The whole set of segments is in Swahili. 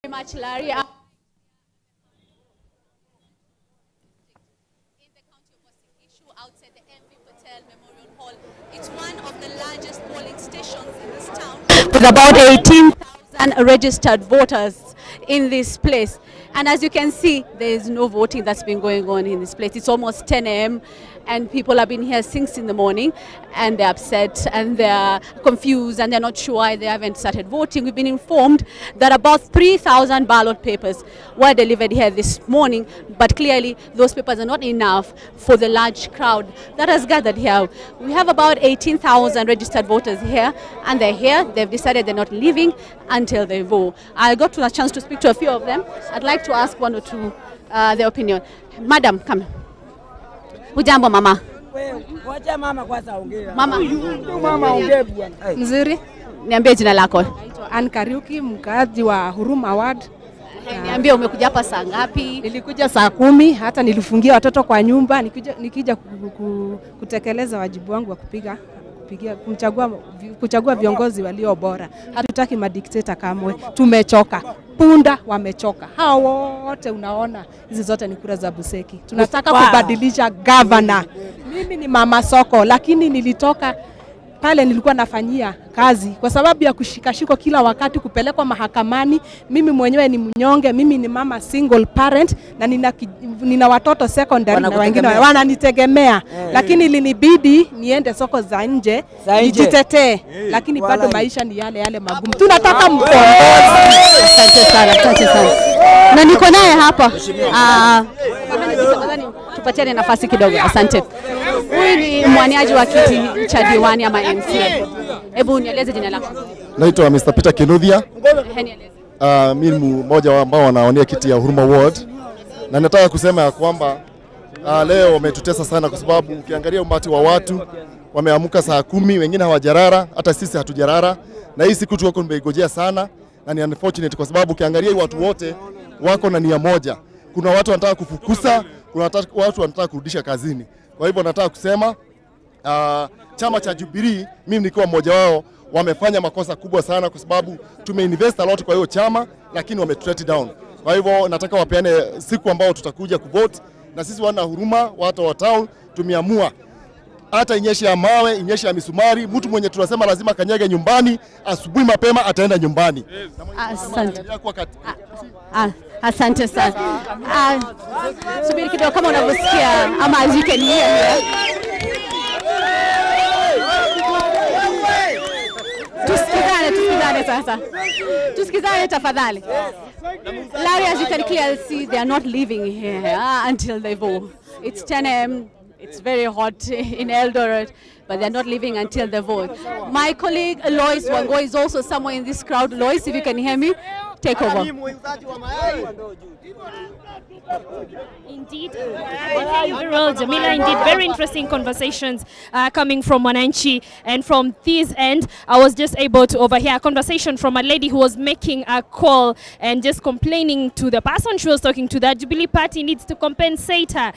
Much, Larry. In the county of Uasin Gishu, outside the MV Patel Memorial Hall, it's one of the largest polling stations in this town, with about 18,000 registered voters in this place. And as you can see, there is no voting that's been going on in this place. It's almost 10 a.m. and people have been here since in the morning, and they're upset and they're confused and they're not sure why they haven't started voting. We've been informed that about 3,000 ballot papers were delivered here this morning, but clearly those papers are not enough for the large crowd that has gathered here. We have about 18,000 registered voters here, and they're here. They've decided they're not leaving until they vote. I got a chance to speak to a few of them. I'd like to ask one or two their opinion. Madam, come. Hujambo mama. Wacha mama kwanza ongea. Mama ongea bwana. Mzuri. Niambie jina lako. Naitwa Ann Kariuki, mkaaji wa Huruma Ward. Niambie umekuja hapa saa ngapi? Nilikuja saa 10, hata nilifungia watoto kwa nyumba nikija kutekeleza wajibu wangu wa kuchagua viongozi walio bora. Hatutaki madikteta kamwe. Tumechoka. Punda wamechoka. Hao wote unaona, hizi zote ni kura za Buseki. Tunataka kubadilisha governor. Mimi ni mama soko, lakini nilitoka pale nilikuwa nafanyia kazi kwa sababu ya kushikashiko kila wakati, kupelekwa mahakamani. Mimi mwenyewe ni mnyonge, mimi ni mama single parent na nina watoto secondary na wengine wananitegemea. Lakini ilinibidi niende soko za nje nijitetee, lakini bado maisha ni yale magumu. Tunataka mkombozi. Asante sana. Na niko naye hapa. Tupatiane nafasi kidogo. Asante. Huyu ni mwaniaji wa kiti cha diwani ama MC. Hebu nieleze jina lako. Naitwa Mr. Peter Kinuthia. Mimi mmoja wa ambao wanaonia kiti ya Huruma Ward. Na nataka kusema ya kwamba leo wametutesa sana kwa sababu ukiangalia umati wa watu wameamka saa 10, wengine hawajarara, hata sisi hatujarara. Na hii siku tuko tumeigojea sana na ni unfortunate kwa sababu ukiangalia watu wote wako na nia moja. Kuna watu wanataka kufukusa, kuna watu wanataka kurudisha kazini. Kwa hivyo nataka kusema chama cha Jubilee, mimi nikiwa mmoja wao, wamefanya makosa kubwa sana kwa sababu tumeinvest a lot kwa hiyo chama, lakini wametrete down. Kwa hivyo nataka wapeane siku ambao tutakuja kuvote, na sisi wana Huruma, watu wa town, tumeamua hata inyeshe ya mawe, inyeshe ya misumari, mtu mwenye tunasema lazima kanyage nyumbani, asubuhi mapema ataenda nyumbani. Asante. Asante sana. Subiri kidogo kama unavyosikia ama as you can hear. Tusikizane sasa. Tusikizane tafadhali. Larry, as you can clearly see, they are not leaving here until they vote. It's 10 a.m. It's very hot in Eldoret, but they're not leaving until they vote. My colleague Lois Wango is also somewhere in this crowd. Lois, if you can hear me, take over. Indeed, Jamila, indeed, very interesting conversations coming from Wananchi. And from this end, I was just able to overhear a conversation from a lady who was making a call and just complaining to the person she was talking to that Jubilee Party needs to compensate her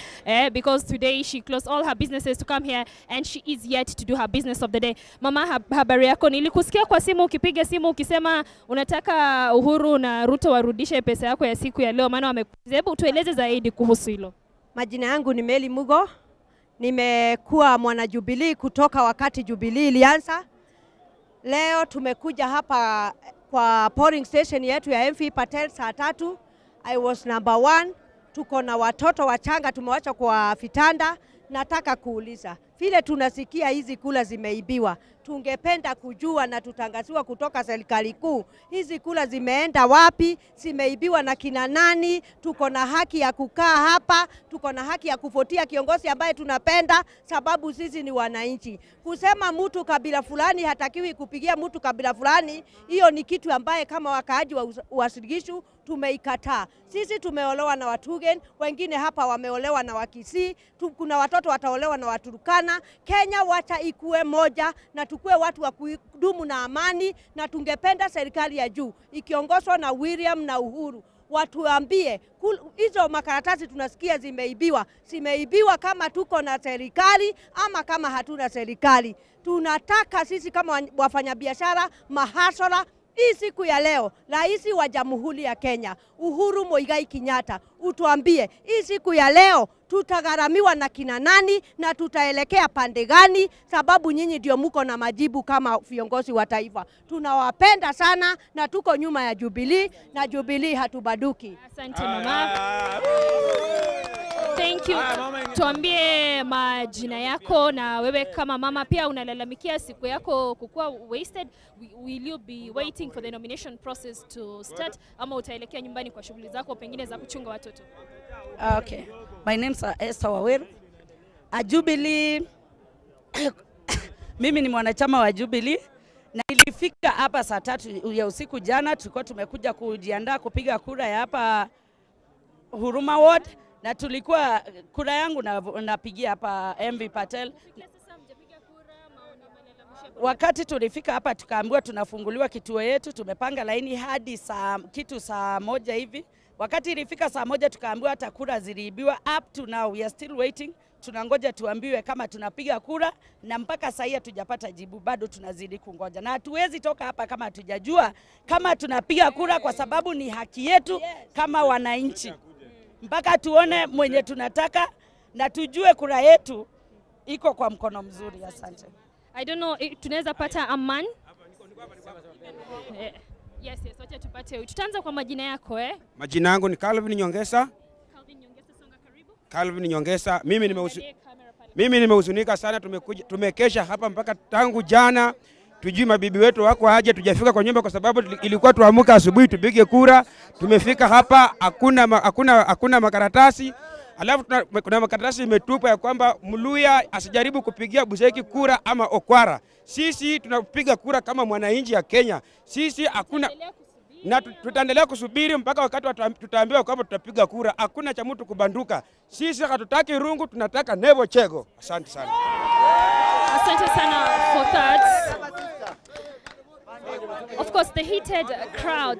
because today she closed all her businesses to come here and she is yet to do her business of the day. Mama, habari yako? Nilikusikia kwa simu ukipiga simu ukisema unataka Uhuru na Ruto warudishe pesa yako ya siku ya leo, maana hebu tueleze zaidi kuhusu hilo. Majina yangu ni Meli Mugo. Nimekuwa mwana Jubilee kutoka wakati Jubilee ilianza. Leo tumekuja hapa kwa polling station yetu ya MV Patel saa 3. I was number 1. Tuko na watoto wachanga tumewacha kwa vitanda. Nataka kuuliza, vile tunasikia hizi kula zimeibiwa, tungependa kujua na tutangaziwa kutoka serikali kuu, hizi kula zimeenda wapi, zimeibiwa na kina nani? Tuko na haki ya kukaa hapa, tuko na haki ya kuvotia kiongozi ambaye tunapenda, sababu sisi ni wananchi. Kusema mtu kabila fulani hatakiwi kupigia mtu kabila fulani, hiyo ni kitu ambaye kama wakaaji wa Uasin Gishu tumeikataa. Sisi tumeolewa na Watugen, wengine hapa wameolewa na Wakisii, kuna watoto wataolewa na Waturukana. Kenya wacha ikue moja na tukue watu wa kudumu na amani, na tungependa serikali ya juu ikiongozwa na William na Uhuru watuambie hizo makaratasi tunasikia zimeibiwa kama tuko na serikali ama kama hatuna serikali. Tunataka sisi kama wafanyabiashara, mahasara, hii siku ya leo, Rais wa Jamhuri ya Kenya Uhuru Muigai Kenyatta, utuambie hii siku ya leo tutagharamiwa na kina nani na tutaelekea pande gani, sababu nyinyi ndio mko na majibu kama viongozi wa taifa. Tunawapenda sana na tuko nyuma ya Jubilee na Jubilee hatubaduki. Asante mama. Thank you. Tuambie majina yako, na wewe kama mama pia unalalamikia siku yako kukua wasted. Will you be waiting for the nomination process to start ama utaelekea nyumbani kwa shughuli zako pengine za kuchunga watoto? Okay. My name is Esther Waweru. Jubilee. Mimi ni mwanachama wa Jubilee na ilifika hapa saa 3 ya usiku jana, tulikuwa tumekuja kujiandaa kupiga kura ya hapa Huruma Ward, na tulikuwa kura yangu napigia hapa MV Patel. Wakati tulifika hapa tukaambiwa tunafunguliwa kituo yetu, tumepanga laini hadi saa 1 hivi. Wakati ilifika saa 1 tukaambiwa hata kura ziliibiwa. Up to now we are still waiting. Tunangoja tuambiwe kama tunapiga kura, na mpaka sasa hatujapata jibu, bado tunazidi kungoja. Na hatuwezi toka hapa kama hatujajua kama tunapiga kura, kwa sababu ni haki yetu kama wananchi. Mpaka tuone mwenye tunataka na tujue kura yetu iko kwa mkono mzuri. Asante. I don't know, tunaweza pata aman? Yes, wacha tupate. Tutaanza kwa majina yako Majina yangu ni Calvin Nyongesa. Songa karibu. Calvin Nyongesa. Mimi nimehuzunika sana, tumekesha hapa mpaka tangu jana. Tujui mabibi wetu wako aje, tujafika kwa nyumba kwa sababu ilikuwa tuamka asubuhi tupige kura. Tumefika hapa hakuna makaratasi. Alafu kuna makaratasi imetupa ya kwamba Mluya asijaribu kupigia Buseki kura ama Okwara. Sisi tunapiga kura kama mwananchi ya Kenya. Sisi hakuna, na tutaendelea kusubiri mpaka wakati tutaambiwa kwamba tutapiga kura. Hakuna cha mtu kubanduka. Sisi hatutaki rungu, tunataka Nebo Chego. Asante sana. Asante sana for that. Of course, the heated crowd.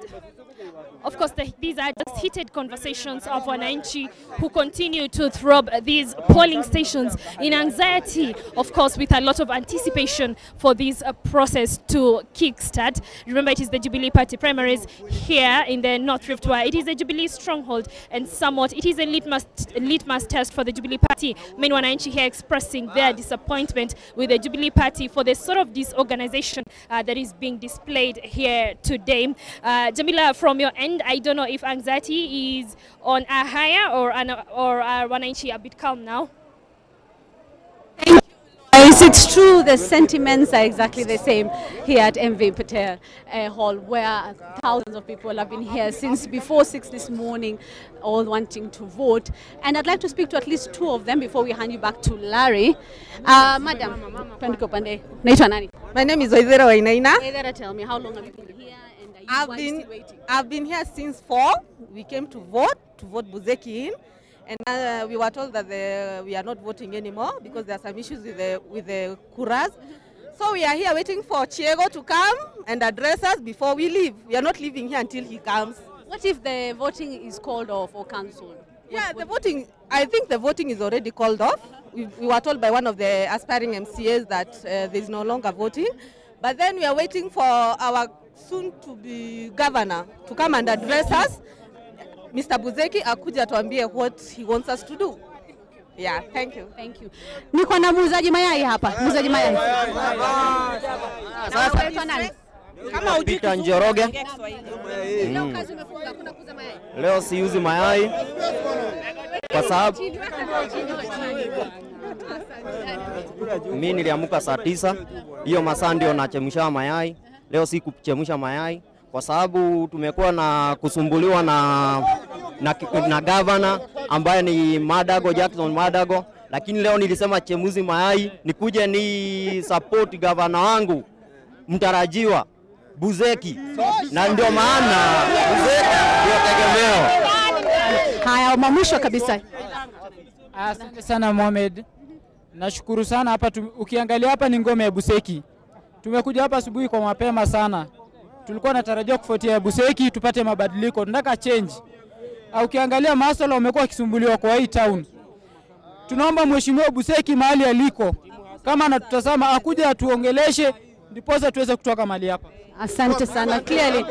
Of course, these are just heated conversations of wananchi who continue to throb these polling stations in anxiety, of course, with a lot of anticipation for this process to kickstart. Remember, it is the Jubilee Party primaries here in the North Rift, where it is a Jubilee stronghold, and somewhat it is a litmus test for the Jubilee Party. Many wananchi here expressing their disappointment with the Jubilee Party for the sort of disorganization that is being displayed here today. Jamila, from your end, I don't know if anxiety is on a higher or wananchi a bit calm now. Thank you, Lois. It's true, the sentiments are exactly the same here at MV Patel Hall, where thousands of people have been here since before 6 this morning, all wanting to vote. And I'd like to speak to at least 2 of them before we hand you back to Larry. Madam, My name is Oizera Wainaina. Oizera, tell me, how long have you been here? I've been here since 4. We came to vote Buzeki in, and we were told that we are not voting anymore because there are some issues with the kuras. So we are here waiting for Chiego to come and address us before we leave. We are not leaving here until he comes. What if the voting is called off or cancelled? Yeah, I think the voting is already called off. We were told by one of the aspiring MCAs that there is no longer voting. But then we are waiting for our soon-to-be governor to come and address us. Mr. Buzeki akuja tuambie what he wants us to do. Yeah, thank you. Thank you. Niko na muuzaji mayai hapa. Muuzaji mayai. Sasa unaitwa nani? Kama Peter Njoroge. Leo kazi umefunga, kuna kuuza mayai. Leo siuzi mayai. Kwa sababu mimi niliamka saa 9. Hiyo masaa ndio nachemsha mayai. Leo si kuchemsha mayai kwa sababu tumekuwa na kusumbuliwa na governor ambaye ni Jackson Madago, lakini leo nilisema chemuzi mayai nikuje ni support governor wangu mtarajiwa Buzeki, na ndio maana Buzeki ndio tegemeo. Haya, mwisho kabisa. Asante sana Mohamed. Nashukuru sana hapa ukiangalia hapa ni ngome ya Buzeki. Tumekuja hapa asubuhi kwa mapema sana. Tulikuwa natarajia kufuatia Buzeki tupate mabadiliko, tunataka change. Ukiangalia masuala umekuwa kisumbuliwa kwa hii town. Tunaomba mheshimiwa Buzeki mahali aliko, kama anatutazama akuja atuongeleshe ndiposa tuweze kutoka mali hapa. Asante sana. Clearly,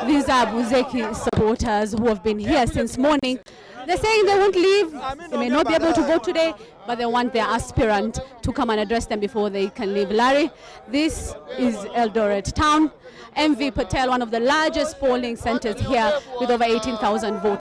these are Buzeki supporters who have been here since morning. They're saying they won't leave. They may not be able to vote today, but they want their aspirant to come and address them before they can leave. Larry, this is Eldoret town. MV Patel, one of the largest polling centers here with over 18,000 votes.